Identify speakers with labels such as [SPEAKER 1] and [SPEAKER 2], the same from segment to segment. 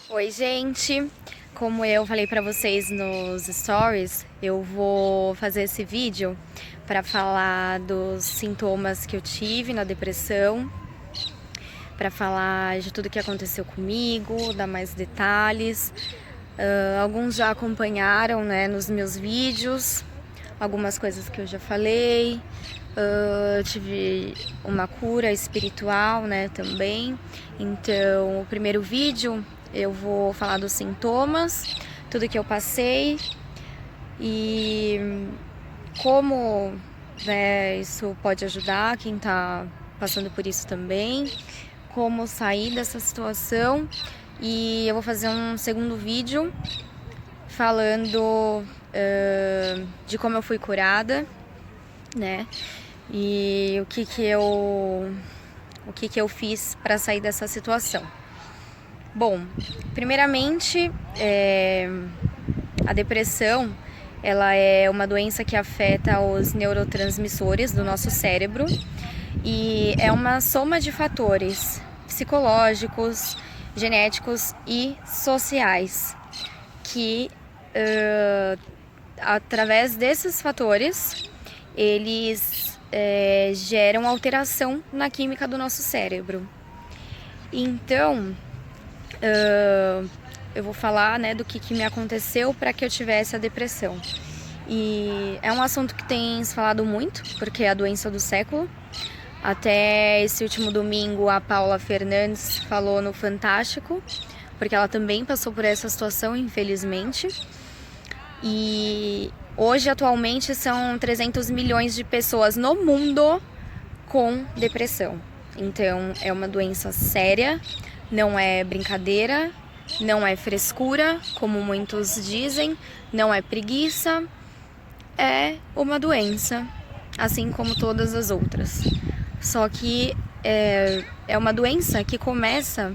[SPEAKER 1] Oi, gente! Como eu falei pra vocês nos stories, eu vou fazer esse vídeo para falar dos sintomas que eu tive na depressão, para falar de tudo que aconteceu comigo, dar mais detalhes. Alguns já acompanharam, né, nos meus vídeos, algumas coisas que eu já falei. Eu tive uma cura espiritual, né, também. Então, o primeiro vídeo eu vou falar dos sintomas, tudo que eu passei e como, né, isso pode ajudar quem tá passando por isso também, como sair dessa situação. E eu vou fazer um segundo vídeo falando de como eu fui curada, né? E o que eu fiz para sair dessa situação. Bom, primeiramente, a depressão, ela é uma doença que afeta os neurotransmissores do nosso cérebro e é uma soma de fatores psicológicos, genéticos e sociais que, através desses fatores, eles geram alteração na química do nosso cérebro. Então, eu vou falar, né, do que me aconteceu para que eu tivesse a depressão. E é um assunto que tem se falado muito, porque é a doença do século. Até esse último domingo, a Paula Fernandes falou no Fantástico, porque ela também passou por essa situação, infelizmente. E hoje, atualmente, são 300 milhões de pessoas no mundo com depressão. Então, é uma doença séria, não é brincadeira, não é frescura, como muitos dizem, não é preguiça, é uma doença, assim como todas as outras. Só que é uma doença que começa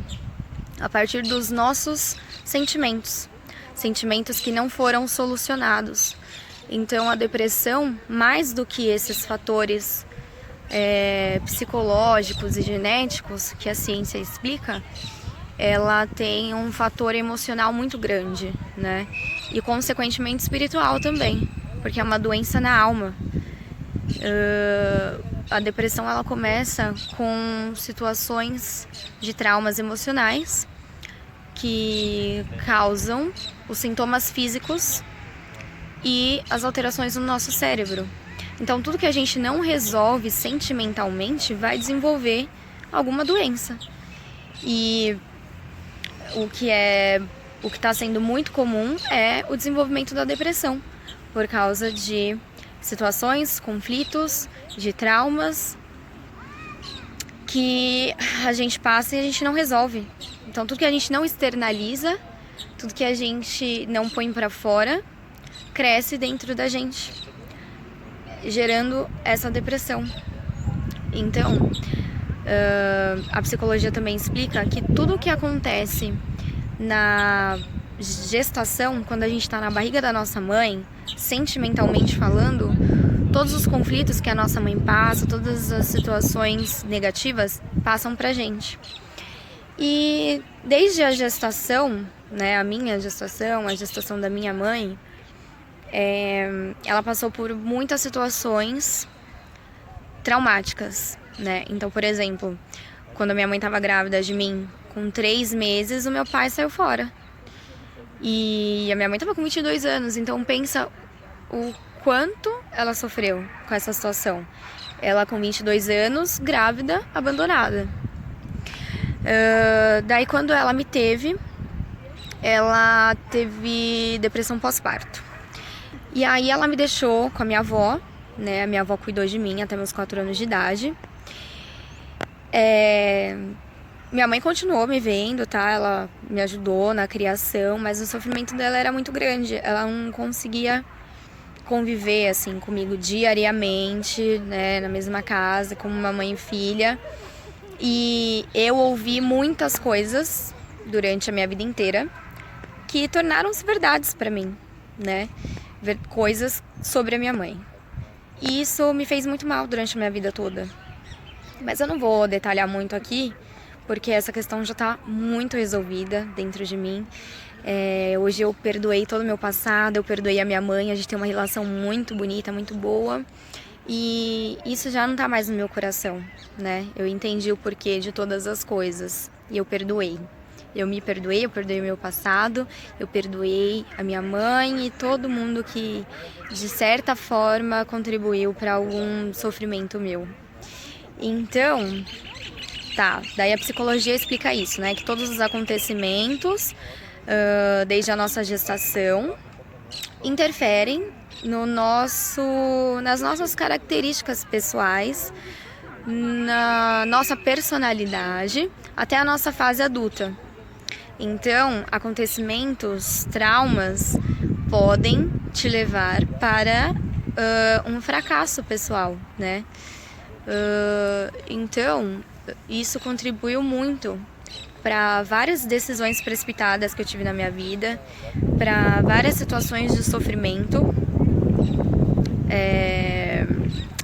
[SPEAKER 1] a partir dos nossos sentimentos, sentimentos que não foram solucionados. Então, a depressão, mais do que esses fatores psicológicos e genéticos que a ciência explica, ela tem um fator emocional muito grande, né? E consequentemente espiritual também, porque é uma doença na alma. A depressão, ela começa com situações de traumas emocionais que causam os sintomas físicos e as alterações no nosso cérebro. Então, tudo que a gente não resolve sentimentalmente vai desenvolver alguma doença. E o que está sendo muito comum é o desenvolvimento da depressão, por causa de situações, conflitos, de traumas que a gente passa e a gente não resolve. Então, tudo que a gente não externaliza, tudo que a gente não põe para fora, cresce dentro da gente, gerando essa depressão. Então, a psicologia também explica que tudo o que acontece na gestação, quando a gente está na barriga da nossa mãe, sentimentalmente falando, todos os conflitos que a nossa mãe passa, todas as situações negativas passam pra gente. E desde a gestação, né, a minha gestação, a gestação da minha mãe, ela passou por muitas situações traumáticas, né? Então, por exemplo, quando a minha mãe estava grávida de mim, com 3 meses, o meu pai saiu fora. E a minha mãe estava com 22 anos, então pensa o quanto ela sofreu com essa situação. Ela com 22 anos, grávida, abandonada. Daí quando ela me teve, ela teve depressão pós-parto. E aí ela me deixou com a minha avó, né? A minha avó cuidou de mim até meus 4 anos de idade. Minha mãe continuou me vendo, tá? Ela me ajudou na criação, mas o sofrimento dela era muito grande. Ela não conseguia conviver, assim, comigo diariamente, né? Na mesma casa, como uma mãe e filha. E eu ouvi muitas coisas durante a minha vida inteira que tornaram-se verdades pra mim, né? Coisas sobre a minha mãe. E isso me fez muito mal durante a minha vida toda. Mas eu não vou detalhar muito aqui, porque essa questão já tá muito resolvida dentro de mim. Hoje eu perdoei todo o meu passado, eu perdoei a minha mãe, a gente tem uma relação muito bonita, muito boa. E isso já não tá mais no meu coração, né? Eu entendi o porquê de todas as coisas e eu perdoei. Eu me perdoei, eu perdoei o meu passado, eu perdoei a minha mãe e todo mundo que, de certa forma, contribuiu para algum sofrimento meu. Então, tá, daí a psicologia explica isso, né? Que todos os acontecimentos, desde a nossa gestação, interferem nas nossas características pessoais, na nossa personalidade, até a nossa fase adulta. Então, acontecimentos, traumas, podem te levar para um fracasso pessoal, né? Então, isso contribuiu muito para várias decisões precipitadas que eu tive na minha vida, para várias situações de sofrimento,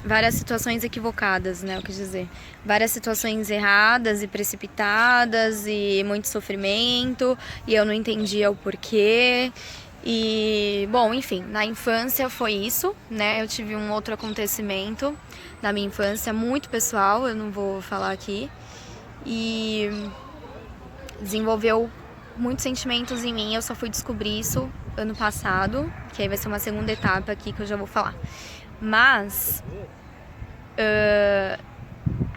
[SPEAKER 1] várias situações equivocadas, né, eu quis dizer. Várias situações erradas e precipitadas e muito sofrimento, e eu não entendia o porquê. E, bom, enfim, na infância foi isso, né? Eu tive um outro acontecimento na minha infância, muito pessoal, eu não vou falar aqui. E desenvolveu muitos sentimentos em mim, eu só fui descobrir isso ano passado, que aí vai ser uma segunda etapa aqui que eu já vou falar. Mas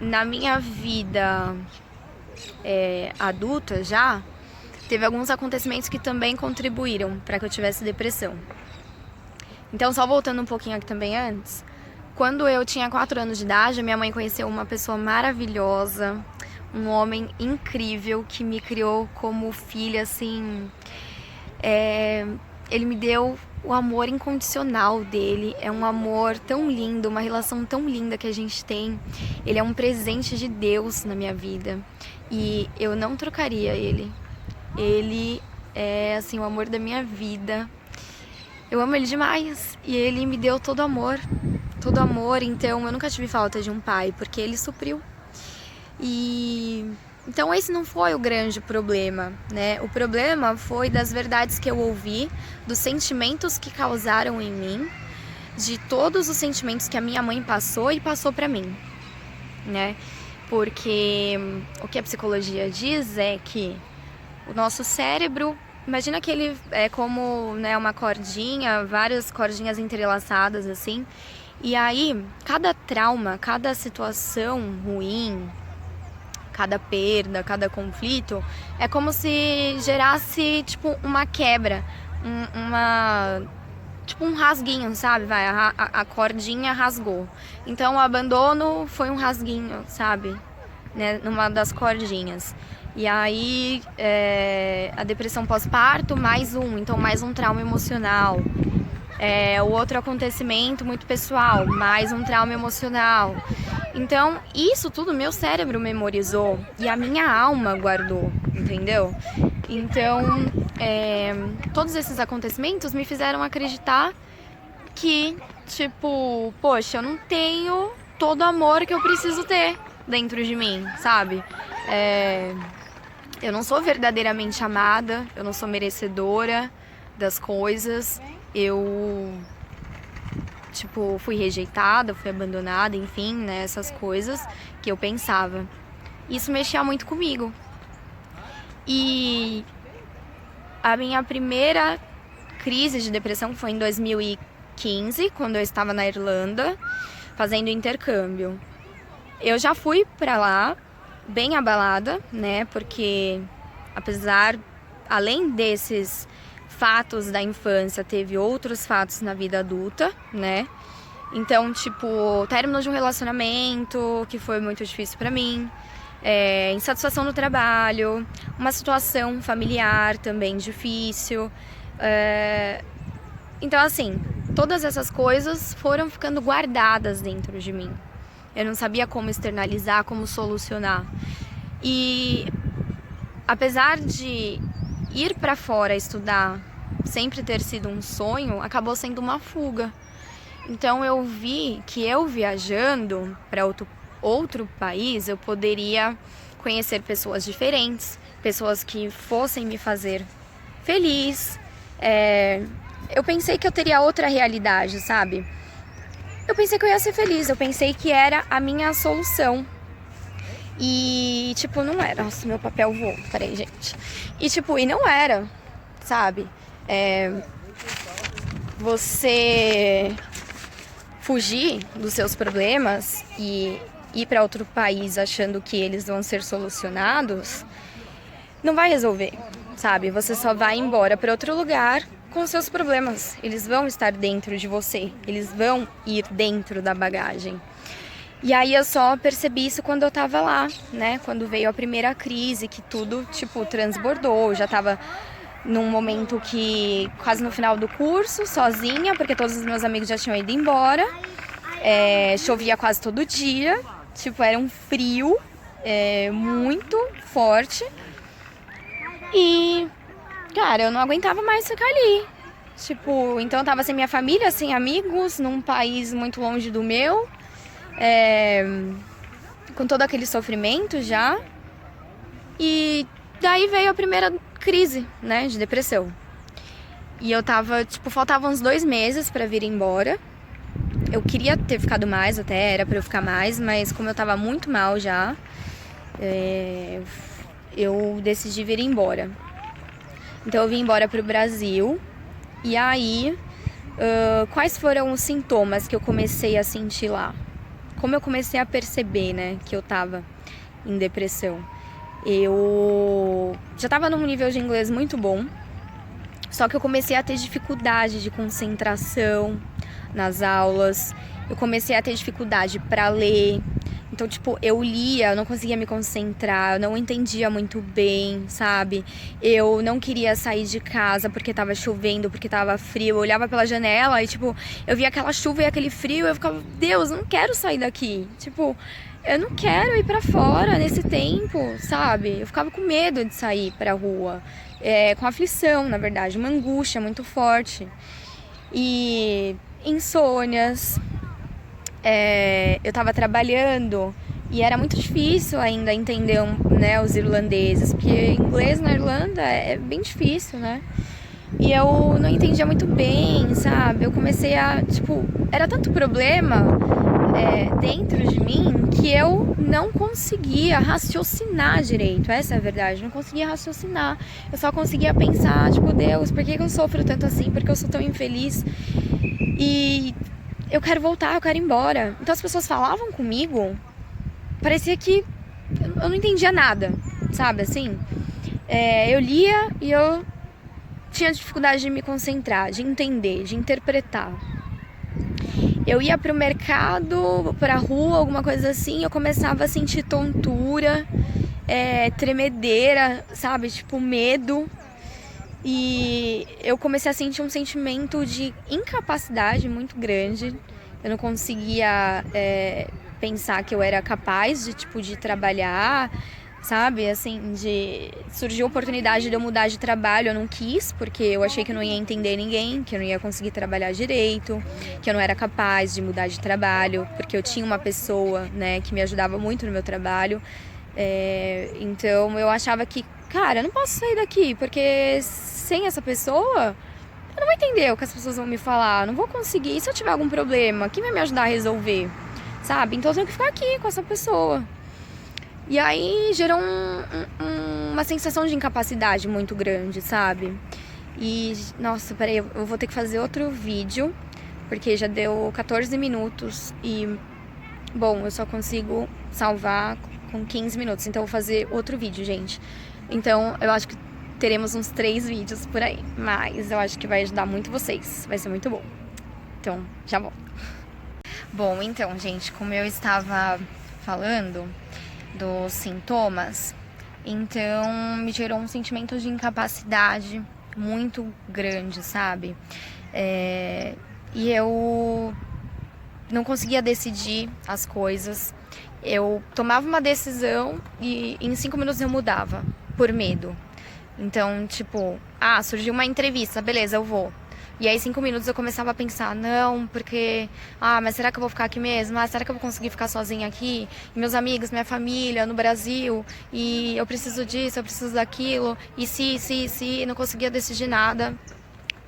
[SPEAKER 1] na minha vida adulta já, teve alguns acontecimentos que também contribuíram para que eu tivesse depressão. Então, só voltando um pouquinho aqui também antes, quando eu tinha 4 anos de idade, a minha mãe conheceu uma pessoa maravilhosa, um homem incrível que me criou como filha, assim. Ele me deu o amor incondicional dele, é um amor tão lindo, uma relação tão linda que a gente tem. Ele é um presente de Deus na minha vida e eu não trocaria ele. Ele é, assim, o amor da minha vida. Eu amo ele demais e ele me deu todo amor, então eu nunca tive falta de um pai, porque ele supriu. E então esse não foi o grande problema, né? O problema foi das verdades que eu ouvi, dos sentimentos que causaram em mim, de todos os sentimentos que a minha mãe passou e passou pra mim, né? Porque o que a psicologia diz é que o nosso cérebro, imagina que ele é como, né, uma cordinha, várias cordinhas entrelaçadas assim. E aí, cada trauma, cada situação ruim, cada perda, cada conflito, é como se gerasse, tipo, uma quebra, tipo um rasguinho, sabe? A cordinha rasgou. Então, o abandono foi um rasguinho, sabe? Né? Numa das cordinhas. E aí, a depressão pós-parto, então mais um trauma emocional. O outro acontecimento muito pessoal, mais um trauma emocional. Então, isso tudo meu cérebro memorizou e a minha alma guardou, entendeu? Então, todos esses acontecimentos me fizeram acreditar que, tipo, poxa, eu não tenho todo o amor que eu preciso ter dentro de mim, sabe? Eu não sou verdadeiramente amada, eu não sou merecedora das coisas, eu, tipo, fui rejeitada, fui abandonada, enfim, né, essas coisas que eu pensava. Isso mexia muito comigo. E a minha primeira crise de depressão foi em 2015, quando eu estava na Irlanda, fazendo intercâmbio. Eu já fui pra lá bem abalada, né, porque além desses fatos da infância, teve outros fatos na vida adulta, né? Então, tipo, término de um relacionamento que foi muito difícil pra mim, insatisfação no trabalho, uma situação familiar também difícil. Então, assim, todas essas coisas foram ficando guardadas dentro de mim. Eu não sabia como externalizar, como solucionar. E apesar de ir pra fora estudar sempre ter sido um sonho, acabou sendo uma fuga. Então eu vi que eu viajando para outro país, eu poderia conhecer pessoas diferentes, pessoas que fossem me fazer feliz. Eu pensei que eu teria outra realidade, sabe? Eu pensei que eu ia ser feliz, eu pensei que era a minha solução. E, tipo, não era. Nossa, meu papel voou. Peraí, gente. E não era, sabe? Você fugir dos seus problemas e ir para outro país achando que eles vão ser solucionados, não vai resolver, sabe? Você só vai embora para outro lugar com seus problemas. Eles vão estar dentro de você, eles vão ir dentro da bagagem. E aí eu só percebi isso quando eu tava lá, né? Quando veio a primeira crise, que tudo, tipo, transbordou. Eu já tava num momento que, quase no final do curso, sozinha, porque todos os meus amigos já tinham ido embora. Chovia quase todo dia, tipo, era um frio muito forte. E, cara, eu não aguentava mais ficar ali. Tipo, então eu tava sem minha família, sem amigos, num país muito longe do meu. Com todo aquele sofrimento já. E daí veio a primeira crise, né, de depressão. E eu tava, tipo, faltavam uns 2 meses pra vir embora. Eu queria ter ficado mais, até era pra eu ficar mais, mas como eu tava muito mal já, eu decidi vir embora. Então eu vim embora pro Brasil. E aí, quais foram os sintomas que eu comecei a sentir lá? Como eu comecei a perceber, né, que eu tava em depressão? Eu já tava num nível de inglês muito bom, só que eu comecei a ter dificuldade de concentração nas aulas, eu comecei a ter dificuldade para ler. Então, tipo, eu lia, eu não conseguia me concentrar, eu não entendia muito bem, sabe? Eu não queria sair de casa porque tava chovendo, porque tava frio. Eu olhava pela janela e, tipo, eu via aquela chuva e aquele frio e eu ficava, Deus, não quero sair daqui. Tipo, eu não quero ir pra fora nesse tempo, sabe? Eu ficava com medo de sair pra rua, com aflição, na verdade, uma angústia muito forte. E insônias. Eu tava trabalhando e era muito difícil ainda entender, né, os irlandeses, porque inglês na Irlanda é bem difícil, né? E eu não entendia muito bem, sabe? Eu comecei a, tipo, era tanto problema dentro de mim que eu não conseguia raciocinar direito. Essa é a verdade, eu não conseguia raciocinar. Eu só conseguia pensar, tipo, Deus, por que eu sofro tanto assim? Por que eu sou tão infeliz? E eu quero voltar, eu quero ir embora. Então as pessoas falavam comigo, parecia que eu não entendia nada, sabe, assim? Eu lia e eu tinha dificuldade de me concentrar, de entender, de interpretar. Eu ia pro mercado, pra rua, alguma coisa assim, eu começava a sentir tontura, tremedeira, sabe, tipo, medo. E eu comecei a sentir um sentimento de incapacidade muito grande. Eu não conseguia pensar que eu era capaz de trabalhar, sabe? Assim, surgiu a oportunidade de eu mudar de trabalho, eu não quis, porque eu achei que eu não ia entender ninguém, que eu não ia conseguir trabalhar direito, que eu não era capaz de mudar de trabalho, porque eu tinha uma pessoa, né, que me ajudava muito no meu trabalho. Então eu achava que, cara, eu não posso sair daqui, porque sem essa pessoa eu não vou entender o que as pessoas vão me falar, não vou conseguir. E se eu tiver algum problema, quem vai me ajudar a resolver? Sabe? Então eu tenho que ficar aqui com essa pessoa. E aí gerou uma sensação de incapacidade muito grande, sabe? E, nossa, peraí, eu vou ter que fazer outro vídeo, porque já deu 14 minutos e, bom, eu só consigo salvar com 15 minutos, então eu vou fazer outro vídeo, gente. Então eu acho que teremos uns 3 vídeos por aí, mas eu acho que vai ajudar muito vocês, vai ser muito bom. Então, já volto. Bom, então, gente, como eu estava falando dos sintomas, então me gerou um sentimento de incapacidade muito grande, sabe? E eu não conseguia decidir as coisas. Eu tomava uma decisão e em 5 minutos eu mudava, por medo. Então, tipo, surgiu uma entrevista, beleza, eu vou. E aí 5 minutos eu começava a pensar, não, porque, mas será que eu vou ficar aqui mesmo? Será que eu vou conseguir ficar sozinha aqui? E meus amigos, minha família no Brasil, e eu preciso disso, eu preciso daquilo, e se, não conseguia decidir nada,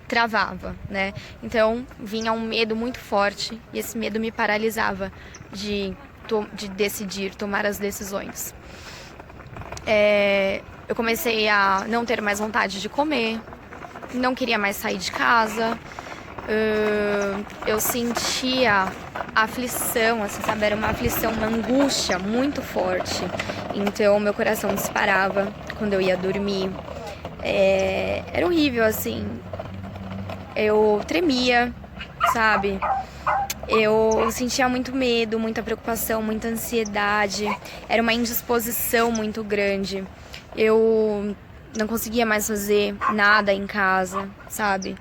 [SPEAKER 1] travava, né? Então vinha um medo muito forte e esse medo me paralisava de decidir, tomar as decisões. Eu comecei a não ter mais vontade de comer, não queria mais sair de casa, eu sentia aflição, assim, sabe? Era uma aflição, uma angústia muito forte. Então meu coração disparava quando eu ia dormir. Era horrível, assim. Eu tremia, sabe? Eu sentia muito medo, muita preocupação, muita ansiedade. Era uma indisposição muito grande. Eu não conseguia mais fazer nada em casa, sabe?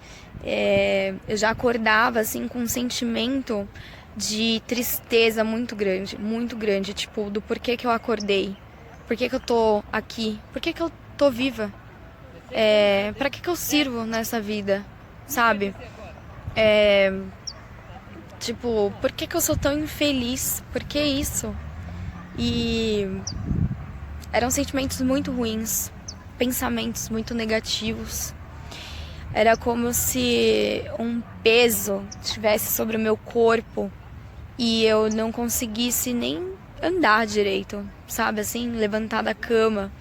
[SPEAKER 1] Eu já acordava, assim, com um sentimento de tristeza muito grande, tipo, do porquê que eu acordei, por que eu tô aqui, por que eu tô viva, pra que eu sirvo nessa vida, sabe? Tipo, por que eu sou tão infeliz? Por que isso? E eram sentimentos muito ruins, pensamentos muito negativos. Era como se um peso estivesse sobre o meu corpo e eu não conseguisse nem andar direito, sabe? Assim, levantar da cama.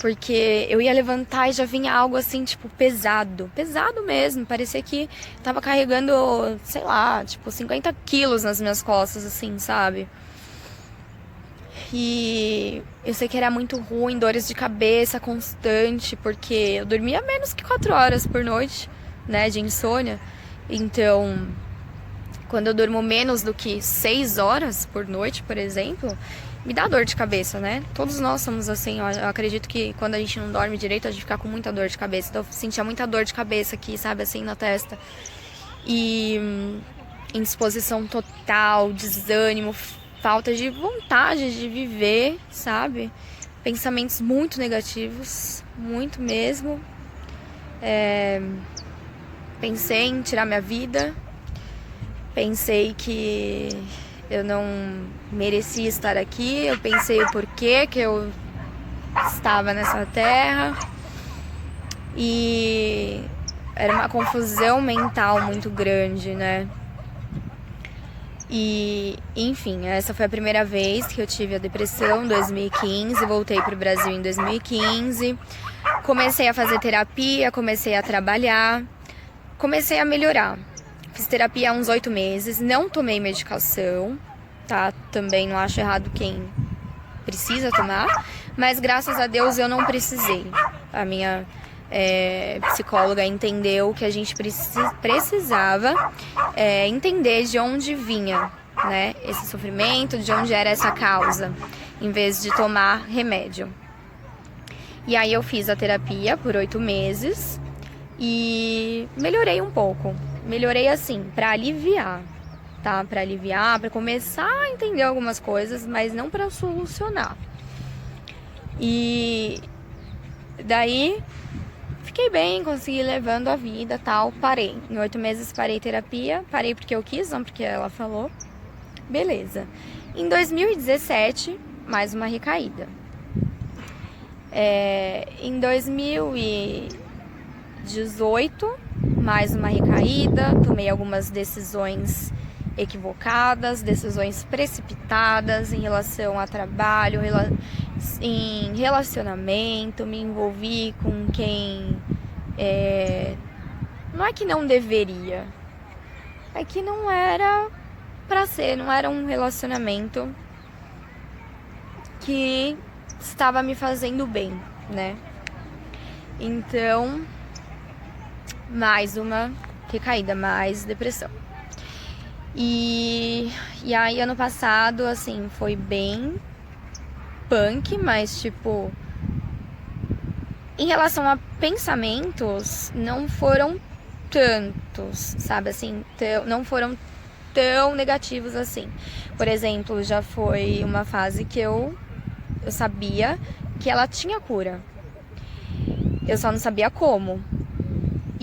[SPEAKER 1] Porque eu ia levantar e já vinha algo assim, tipo, pesado. Pesado mesmo. Parecia que tava carregando, sei lá, tipo, 50 quilos nas minhas costas, assim, sabe? E eu sei que era muito ruim, dores de cabeça constante, porque eu dormia menos que 4 horas por noite, né, de insônia. Então, quando eu durmo menos do que 6 horas por noite, por exemplo, me dá dor de cabeça, né? Todos nós somos assim, eu acredito que quando a gente não dorme direito, a gente fica com muita dor de cabeça. Então eu sentia muita dor de cabeça aqui, sabe, assim, na testa. E indisposição total, desânimo, falta de vontade de viver, sabe? Pensamentos muito negativos, muito mesmo. Pensei em tirar minha vida. Pensei que eu não merecia estar aqui. Eu pensei o porquê que eu estava nessa terra. E era uma confusão mental muito grande, né? E, enfim, essa foi a primeira vez que eu tive a depressão, em 2015. Voltei para o Brasil em 2015. Comecei a fazer terapia, comecei a trabalhar, comecei a melhorar. Fiz terapia há uns 8 meses, não tomei medicação, tá? Também não acho errado quem precisa tomar, mas graças a Deus eu não precisei. A minha psicóloga entendeu que a gente precisava entender de onde vinha, né, esse sofrimento, de onde era essa causa, em vez de tomar remédio. E aí eu fiz a terapia por 8 meses e melhorei um pouco. Melhorei assim, pra aliviar, tá? Pra aliviar, pra começar a entender algumas coisas, mas não pra solucionar. E daí fiquei bem, consegui levando a vida, tal, parei. Em 8 meses parei terapia, parei porque eu quis, não porque ela falou. Beleza. Em 2017, mais uma recaída. Em 2018, mais uma recaída, tomei algumas decisões equivocadas, decisões precipitadas em relação a trabalho, em relacionamento, me envolvi com quem não é que não deveria, é que não era pra ser, não era um relacionamento que estava me fazendo bem, né? Então, mais uma recaída, mais depressão. E aí ano passado, assim, foi bem punk, mas tipo, em relação a pensamentos, não foram tantos, sabe, assim, não foram tão negativos assim. Por exemplo, já foi uma fase que eu sabia que ela tinha cura. Eu só não sabia como.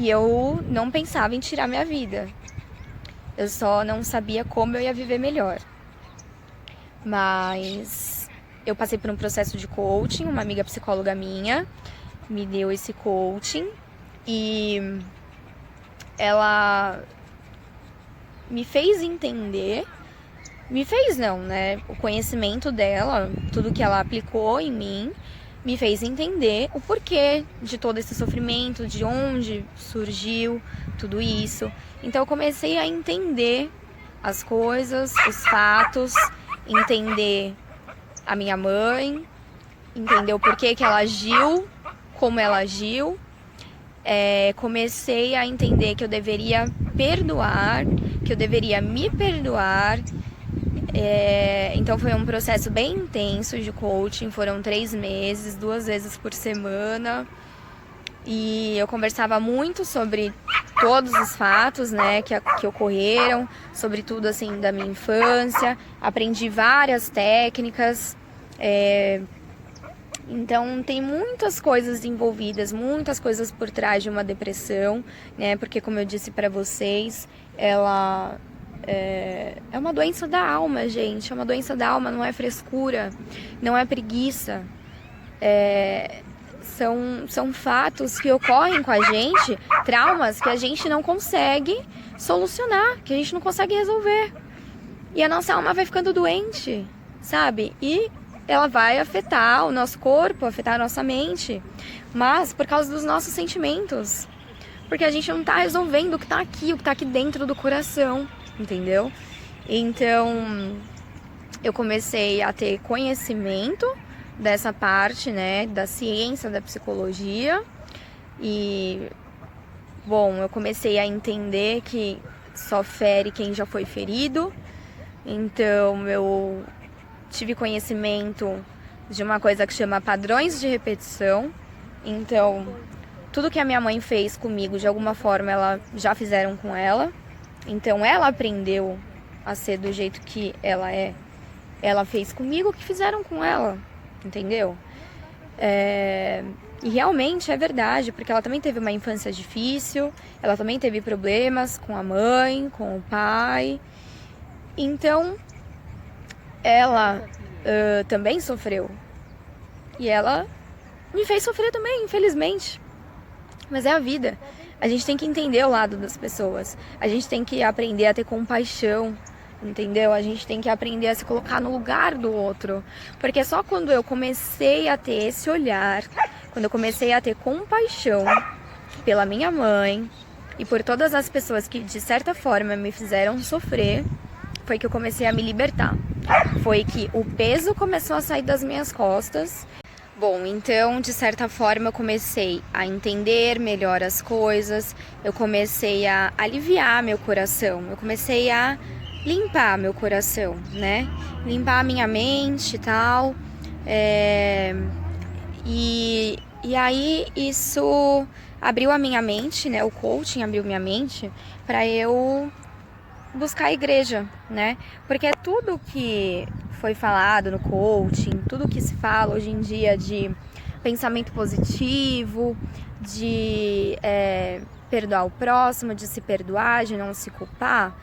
[SPEAKER 1] E eu não pensava em tirar minha vida. Eu só não sabia como eu ia viver melhor. Mas eu passei por um processo de coaching, uma amiga psicóloga minha me deu esse coaching e ela me fez entender, me fez não, né? O conhecimento dela, tudo que ela aplicou em mim, me fez entender o porquê de todo esse sofrimento, de onde surgiu tudo isso. Então eu comecei a entender as coisas, os fatos, entender a minha mãe, entender o porquê que ela agiu, como ela agiu. Comecei a entender que eu deveria perdoar, que eu deveria me perdoar. Então foi um processo bem intenso de coaching, foram 3 meses, 2 vezes por semana. E eu conversava muito sobre todos os fatos, né, que ocorreram, sobre tudo assim da minha infância. Aprendi várias técnicas. Então tem muitas coisas envolvidas, muitas coisas por trás de uma depressão, né? Porque como eu disse para vocês, ela é uma doença da alma, gente. É uma doença da alma, não é frescura, não é preguiça. São fatos que ocorrem com a gente, traumas que a gente não consegue solucionar, que a gente não consegue resolver. E a nossa alma vai ficando doente, sabe? E ela vai afetar o nosso corpo, afetar a nossa mente, mas por causa dos nossos sentimentos. Porque a gente não tá resolvendo o que tá aqui dentro do coração, entendeu? Então, eu comecei a ter conhecimento dessa parte, né, da ciência da psicologia. E, bom, eu comecei a entender que só fere quem já foi ferido. Então, eu tive conhecimento de uma coisa que chama padrões de repetição. Então, tudo que a minha mãe fez comigo, de alguma forma, ela já fizeram com ela. Então, ela aprendeu a ser do jeito que ela é. Ela fez comigo o que fizeram com ela, entendeu? E realmente é verdade, porque ela também teve uma infância difícil, ela também teve problemas com a mãe, com o pai. Então, ela também sofreu. E ela me fez sofrer também, infelizmente. Mas é a vida. A gente tem que entender o lado das pessoas. A gente tem que aprender a ter compaixão, entendeu? A gente tem que aprender a se colocar no lugar do outro. Porque só quando eu comecei a ter esse olhar, quando eu comecei a ter compaixão pela minha mãe e por todas as pessoas que de certa forma me fizeram sofrer, foi que eu comecei a me libertar. Foi que o peso começou a sair das minhas costas. Bom, então, de certa forma, eu comecei a entender melhor as coisas, eu comecei a aliviar meu coração, eu comecei a limpar meu coração, né? Limpar a minha mente e tal. E aí isso abriu a minha mente, né? O coaching abriu minha mente para eu buscar a igreja, né? Porque tudo que foi falado no coaching, tudo que se fala hoje em dia de pensamento positivo, de perdoar o próximo, de se perdoar, de não se culpar,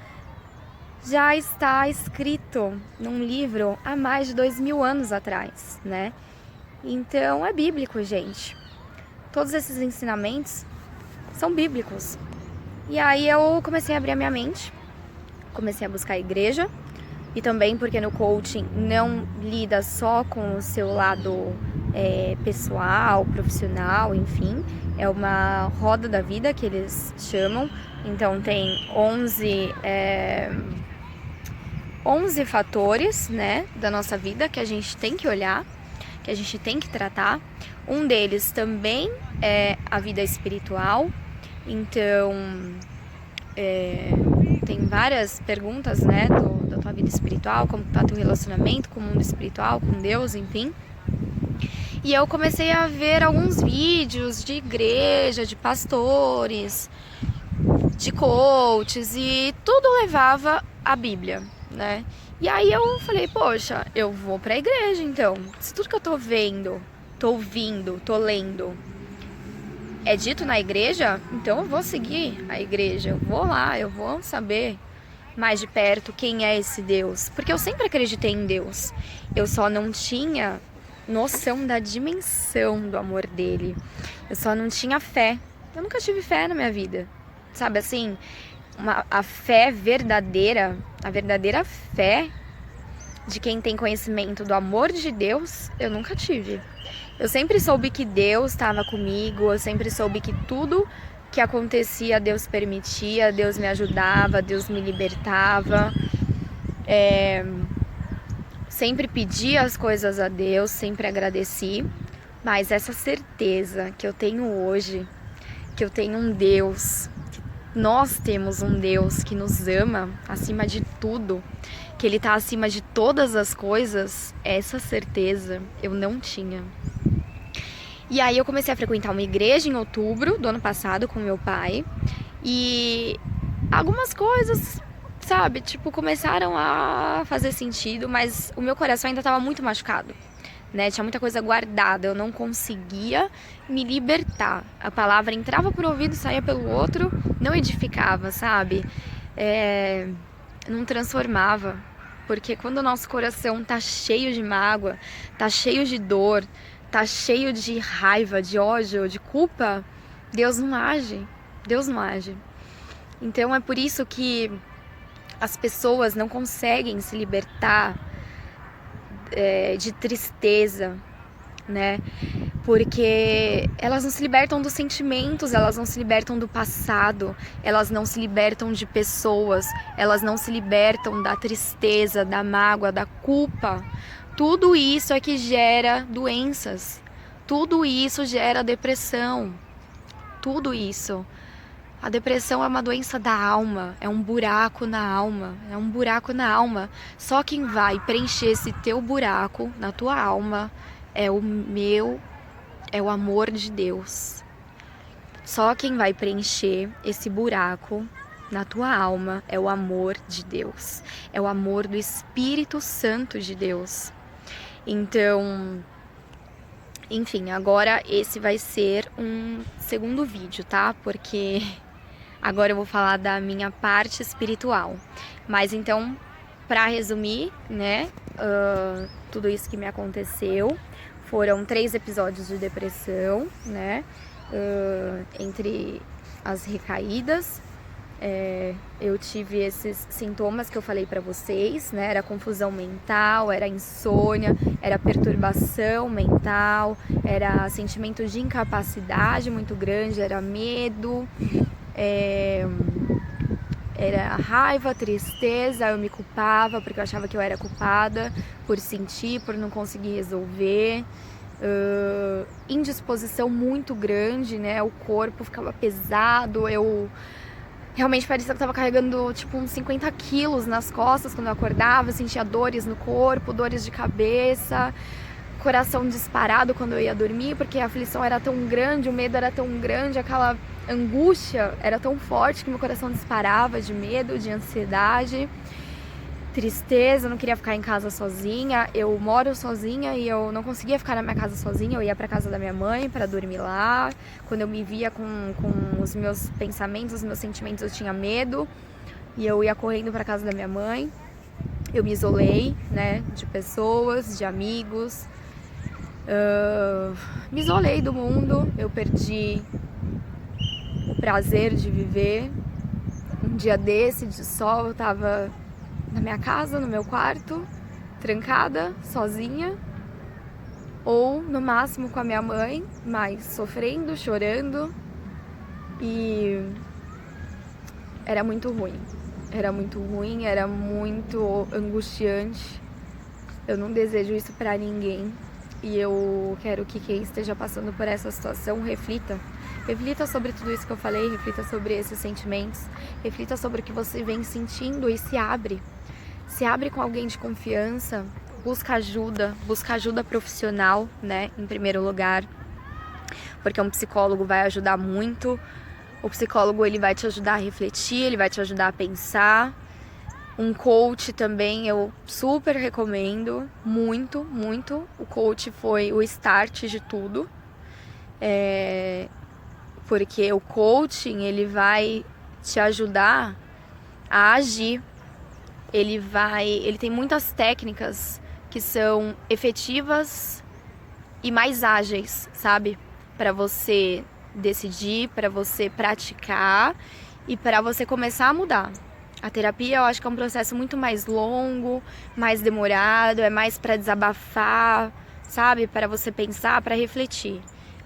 [SPEAKER 1] já está escrito num livro há mais de 2000 anos atrás, né? Então é bíblico, gente. Todos esses ensinamentos são bíblicos. E aí eu comecei a abrir a minha mente, comecei a buscar a igreja. E também porque no coaching não lida só com o seu lado pessoal, profissional, enfim. É uma roda da vida que eles chamam. Então tem 11 fatores, né, da nossa vida que a gente tem que olhar, que a gente tem que tratar. Um deles também é a vida espiritual. Então, tem várias perguntas, né, da tua vida espiritual, como tá teu relacionamento com o mundo espiritual, com Deus, enfim. E eu comecei a ver alguns vídeos de igreja, de pastores, de coaches, e tudo levava à Bíblia, né? E aí eu falei, poxa, eu vou pra igreja então. Se tudo que eu tô vendo, tô ouvindo, tô lendo, é dito na igreja, então eu vou seguir a igreja, eu vou lá, eu vou saber mais de perto quem é esse Deus, porque eu sempre acreditei em Deus, eu só não tinha noção da dimensão do amor dele, eu só não tinha fé, eu nunca tive fé na minha vida, sabe assim, a fé verdadeira, a verdadeira fé de quem tem conhecimento do amor de Deus, eu nunca tive. Eu sempre soube que Deus estava comigo, eu sempre soube que tudo que acontecia, Deus permitia, Deus me ajudava, Deus me libertava. Sempre pedi as coisas a Deus, sempre agradeci. Mas essa certeza que eu tenho hoje, que eu tenho um Deus, que nós temos um Deus que nos ama acima de tudo, que Ele está acima de todas as coisas, essa certeza eu não tinha. E aí eu comecei a frequentar uma igreja em outubro do ano passado com meu pai. E algumas coisas, sabe, tipo, começaram a fazer sentido, mas o meu coração ainda estava muito machucado, né? Tinha muita coisa guardada, eu não conseguia me libertar. A palavra entrava por um ouvido e saía pelo outro, não edificava, sabe? Não transformava. Porque quando o nosso coração tá cheio de mágoa, tá cheio de dor, tá cheio de raiva, de ódio, de culpa, Deus não age. Deus não age. Então é por isso que as pessoas não conseguem se libertar de tristeza, né? Porque elas não se libertam dos sentimentos, elas não se libertam do passado, elas não se libertam de pessoas, elas não se libertam da tristeza, da mágoa, da culpa. Tudo isso é que gera doenças, tudo isso gera depressão, tudo isso. A depressão é uma doença da alma, é um buraco na alma, é um buraco na alma. Só quem vai preencher esse teu buraco na tua alma é o amor de Deus. Só quem vai preencher esse buraco na tua alma é o amor de Deus, é o amor do Espírito Santo de Deus. Então, enfim, agora esse vai ser um segundo vídeo, tá? Porque agora eu vou falar da minha parte espiritual. Mas então, pra resumir, né, tudo isso que me aconteceu, foram 3 episódios de depressão, né, entre as recaídas. Eu tive esses sintomas que eu falei pra vocês, né? Era confusão mental, era insônia, era perturbação mental, era sentimento de incapacidade muito grande, era medo, era raiva, tristeza. Eu me culpava porque eu achava que eu era culpada por sentir, por não conseguir resolver. Indisposição muito grande, né? O corpo ficava pesado, eu realmente parecia que eu tava carregando tipo uns 50 quilos nas costas quando eu acordava, sentia dores no corpo, dores de cabeça, coração disparado quando eu ia dormir, porque a aflição era tão grande, o medo era tão grande, aquela angústia era tão forte que meu coração disparava de medo, de ansiedade, tristeza. Eu não queria ficar em casa sozinha, eu moro sozinha e eu não conseguia ficar na minha casa sozinha, eu ia pra casa da minha mãe para dormir lá. Quando eu me via com os meus pensamentos, os meus sentimentos, eu tinha medo e eu ia correndo pra casa da minha mãe. Eu me isolei, né, de pessoas, de amigos, me isolei do mundo, eu perdi o prazer de viver. Um dia desse, de sol, eu tava na minha casa, no meu quarto, trancada, sozinha, ou no máximo com a minha mãe, mas sofrendo, chorando, e era muito ruim, era muito angustiante. Eu não desejo isso pra ninguém, e eu quero que quem esteja passando por essa situação reflita sobre tudo isso que eu falei, reflita sobre esses sentimentos, reflita sobre o que você vem sentindo e se abre com alguém de confiança, busca ajuda profissional, né, em primeiro lugar, porque um psicólogo vai ajudar muito. O psicólogo, ele vai te ajudar a refletir, ele vai te ajudar a pensar. Um coach também eu super recomendo, muito, muito. O coach foi o start de tudo. porque o coaching, ele vai te ajudar a agir. Ele tem muitas técnicas que são efetivas e mais ágeis, sabe? Para você decidir, para você praticar e para você começar a mudar. A terapia, eu acho que é um processo muito mais longo, mais demorado, é mais para desabafar, sabe? Para você pensar, para refletir.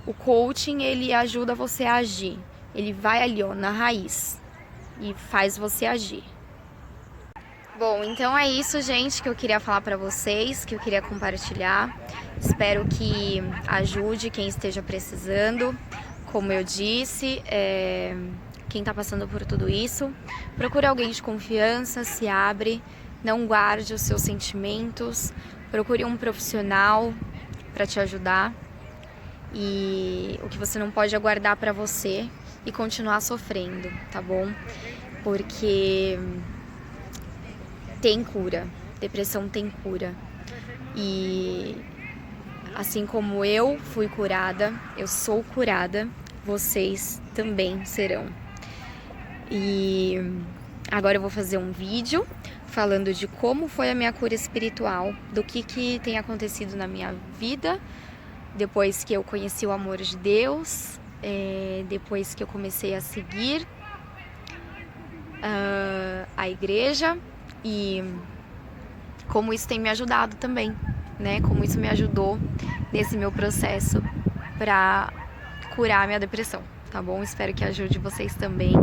[SPEAKER 1] O coaching, ele ajuda você a agir. Ele vai ali, ó, na raiz e faz você agir. Bom, então é isso, gente, que eu queria falar pra vocês, que eu queria compartilhar. Espero que ajude quem esteja precisando. Como eu disse, quem tá passando por tudo isso, procure alguém de confiança, se abre, não guarde os seus sentimentos, procure um profissional pra te ajudar. E o que você não pode é guardar pra você e continuar sofrendo, tá bom? Porque tem cura, depressão tem cura. E assim como eu fui curada, eu sou curada, vocês também serão. E agora eu vou fazer um vídeo falando de como foi a minha cura espiritual, do que tem acontecido na minha vida, depois que eu conheci o amor de Deus, depois que eu comecei a seguir a igreja, e como isso tem me ajudado também, né? Como isso me ajudou nesse meu processo pra curar a minha depressão, tá bom? Espero que ajude vocês também.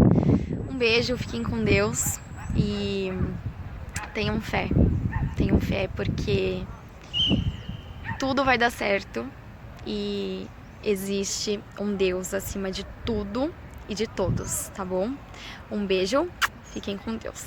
[SPEAKER 1] Um beijo, fiquem com Deus e tenham fé. Tenham fé porque tudo vai dar certo e existe um Deus acima de tudo e de todos, tá bom? Um beijo, fiquem com Deus.